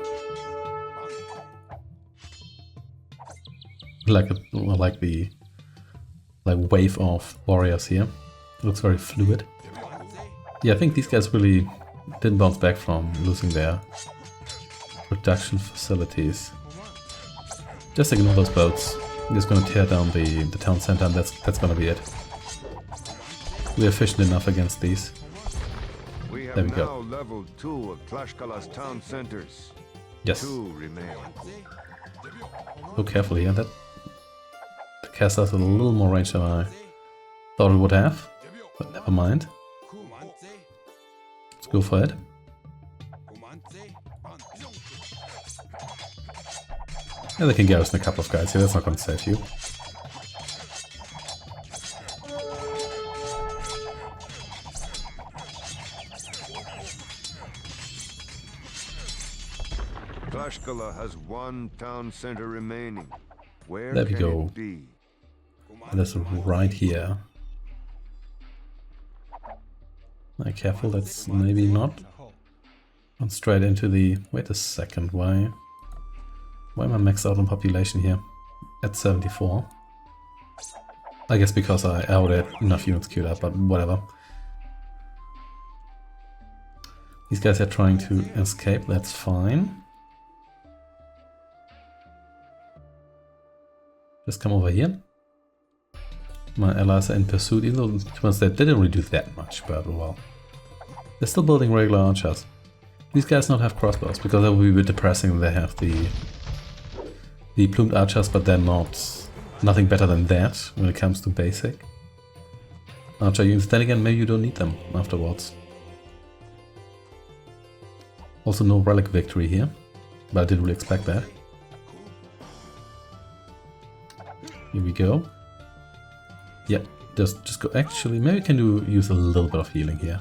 Like the wave of warriors here. It looks very fluid. Yeah, I think these guys really didn't bounce back from losing their production facilities. Just ignore those boats. I'm just gonna tear down the town center, and that's gonna be it. We're efficient enough against these. There we go. Leveled 2 of Tlaxcala's town centers. Yes. 2 remain. So careful here. The castle has a little more range than I thought it would have, but never mind. Let's go for it. Yeah, they can garrison a couple of guys here, that's not going to save you. Tlaxcala has 1 town center remaining. Where there we can go. it be? And that's right here. Careful, that's maybe not. Gone straight into the... Wait a second, why am I maxed out on population here? At 74. I guess because I had enough units queued up, but whatever. These guys are trying to escape, that's fine. Just come over here. My allies are in pursuit, even though to be honest, they didn't really do that much, but well. They're still building regular archers. These guys don't have crossbows, because that would be a bit depressing. They have the plumed archers, but they're nothing better than that when it comes to basic archer units. Then again, maybe you don't need them afterwards. Also no relic victory here, but I didn't really expect that. Here we go. Yep, just go. Actually, maybe we can use a little bit of healing here.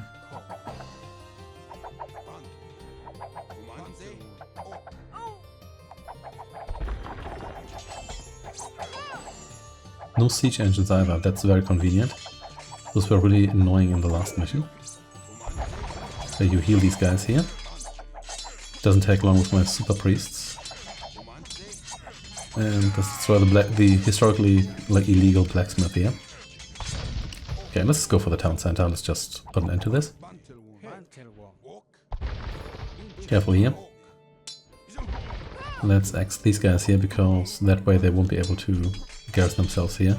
No siege engines either, that's very convenient. Those were really annoying in the last mission. So you heal these guys here. Doesn't take long with my super priests. And let's destroy the historically like illegal blacksmith here. Okay, let's go for the town center. Let's just put an end to this. Careful here. Let's axe these guys here, because that way they won't be able to garrison themselves here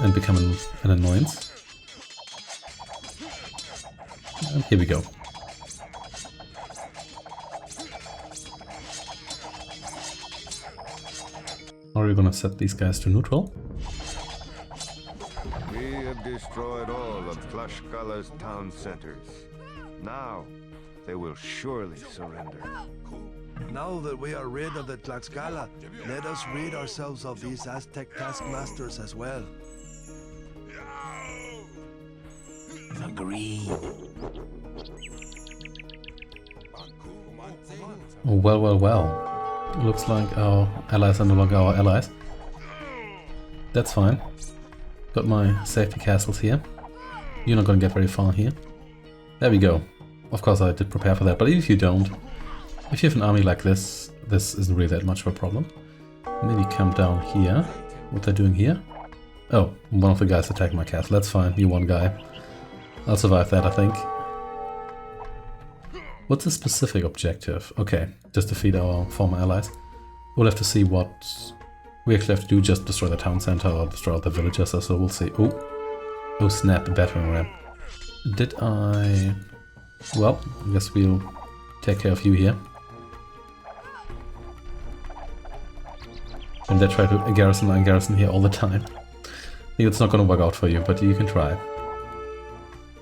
and become an annoyance. And here we go. Are we gonna set these guys to neutral? We have destroyed all of Tlaxcala's town centers. Now, they will surely surrender. Now that we are rid of the Tlaxcala, let us rid ourselves of these Aztec taskmasters as well. Agreed. Well, well, well. Looks like our allies are no longer our allies. That's fine. Got my safety castles here. You're not gonna get very far here. There we go. Of course I did prepare for that, but if you don't, if you have an army like this, this isn't really that much of a problem. Maybe come down here. What they're doing here? Oh, one of the guys attacking my castle. That's fine, you one guy. I'll survive that, I think. What's the specific objective? Okay, just defeat our former allies. We'll have to see what we actually have to do, just destroy the town center or destroy all the villages, so we'll see. Oh snap, a battering ram. Did I... Well, I guess we'll take care of you here. And they try to garrison here all the time. I think it's not gonna work out for you, but you can try.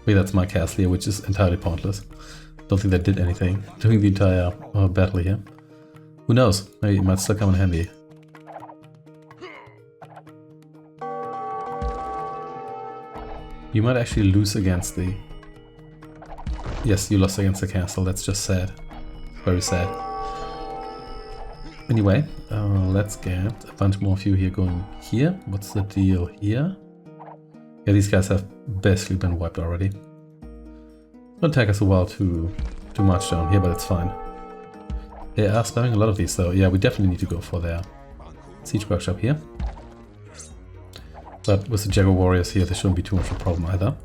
Wait, that's my castle here, which is entirely pointless. Don't think that did anything during the entire battle here. Who knows? Maybe it might still come in handy. You might actually lose against the... Yes, you lost against the castle. That's just sad. Very sad. Anyway, let's get a bunch more of you here going here. What's the deal here? Yeah, these guys have basically been wiped already. It's gonna take us a while to march down here, but it's fine. They are spamming a lot of these though. Yeah, we definitely need to go for their siege workshop here. But with the Jaguar warriors here, there shouldn't be too much of a problem either.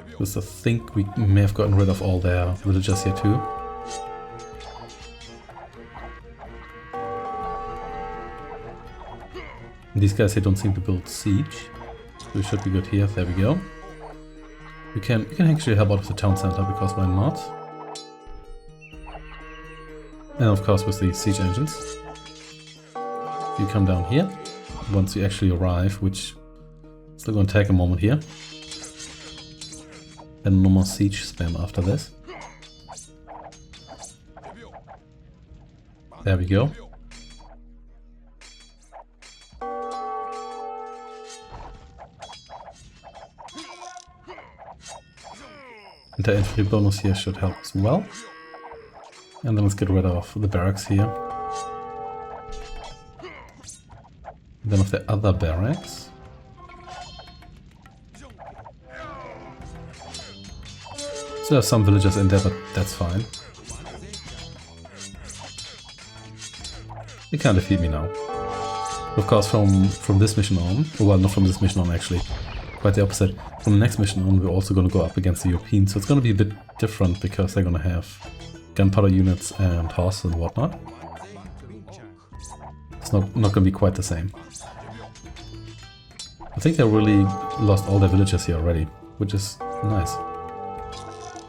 Because I think we may have gotten rid of all their villagers here too. And these guys here don't seem to build siege, so we should be good here. There we go. We can actually help out with the town center, because why not? And of course with the siege engines. You come down here once you actually arrive, which is still going to take a moment here. And no more siege spam after this. There we go. And the infantry bonus here should help as well. And then let's get rid of the barracks here. And then of the other barracks. So there's some villagers in there, but that's fine. You can't defeat me now. Of course, from this mission on, well, not from this mission on actually, quite the opposite. From the next mission on, we're also going to go up against the Europeans, so it's going to be a bit different because they're going to have gunpowder units and horses and whatnot. It's not going to be quite the same. I think they really lost all their villagers here already, which is nice.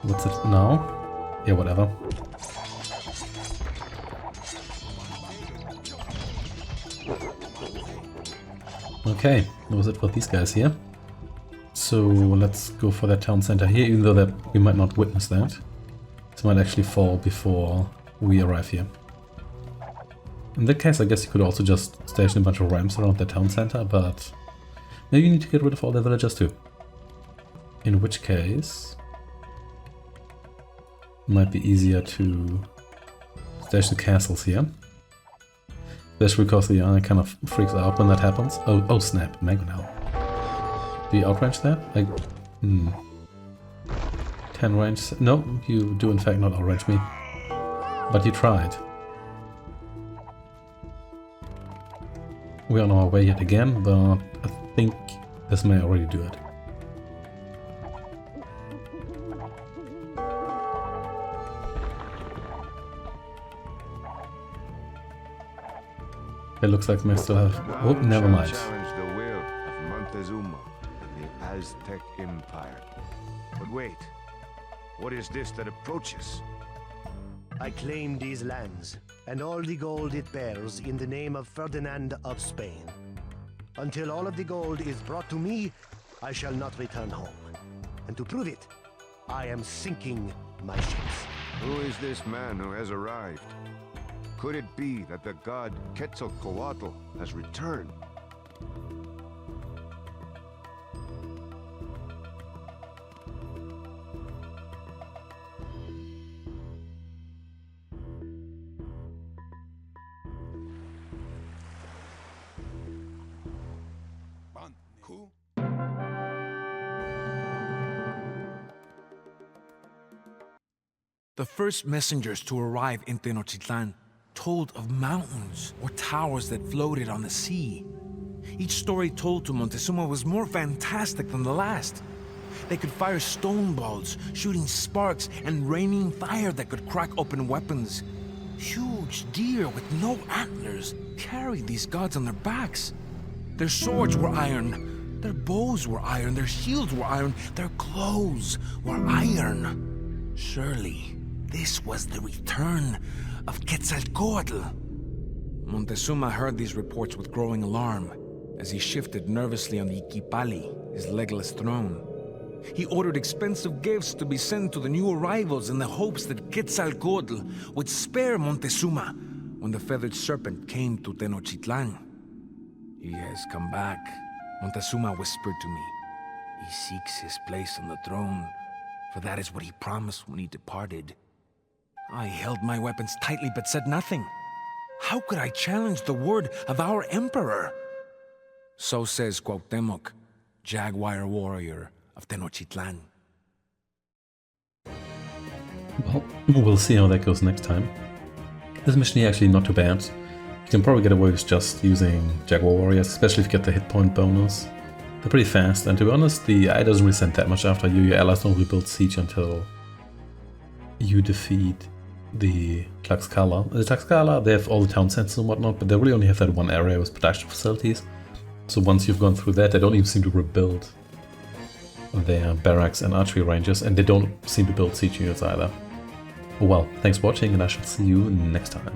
What's it now? Yeah, whatever. Okay, that was it for these guys here. So let's go for that town center here, even though that we might not witness that. This might actually fall before we arrive here. In that case, I guess you could also just station a bunch of ramps around the town center, but maybe you need to get rid of all the villagers too. In which case, it might be easier to station the castles here. Especially because the eye kind of freaks out when that happens. Oh snap, Mangonel. Do you outrange that? Like, 10 range? No, you do in fact not outrange me. But you tried. we're on our way yet again, but I think this may already do it. It looks like we may still have... Oh, never mind. Challenge the will of Montezuma and the Aztec Empire. But wait, what is this that approaches? I claim these lands, and all the gold it bears in the name of Ferdinand of Spain. Until all of the gold is brought to me, I shall not return home. And to prove it, I am sinking my ships. Who is this man who has arrived? Could it be that the god Quetzalcoatl has returned? The first messengers to arrive in Tenochtitlan told of mountains or towers that floated on the sea. Each story told to Montezuma was more fantastic than the last. They could fire stone balls, shooting sparks, and raining fire that could crack open weapons. Huge deer with no antlers carried these gods on their backs. Their swords were iron, their bows were iron, their shields were iron, their clothes were iron. Surely, this was the return of Quetzalcoatl. Montezuma heard these reports with growing alarm as he shifted nervously on the Iquipali, his legless throne. He ordered expensive gifts to be sent to the new arrivals in the hopes that Quetzalcoatl would spare Montezuma when the feathered serpent came to Tenochtitlan. "He has come back," Montezuma whispered to me. "He seeks his place on the throne, for that is what he promised when he departed." I held my weapons tightly but said nothing. How could I challenge the word of our emperor? So says Cuauhtémoc, Jaguar warrior of Tenochtitlan. Well, we'll see how that goes next time. This mission here actually not too bad. You can probably get away with just using Jaguar warriors, especially if you get the hit point bonus. They're pretty fast, and to be honest, the eye doesn't resent that much after you. Your allies don't rebuild siege until you defeat the Tlaxcala. The Tlaxcala, they have all the town centers and whatnot, but they really only have that one area with production facilities. So once you've gone through that, they don't even seem to rebuild their barracks and archery ranges, and they don't seem to build siege units either. Well, thanks for watching, and I shall see you next time.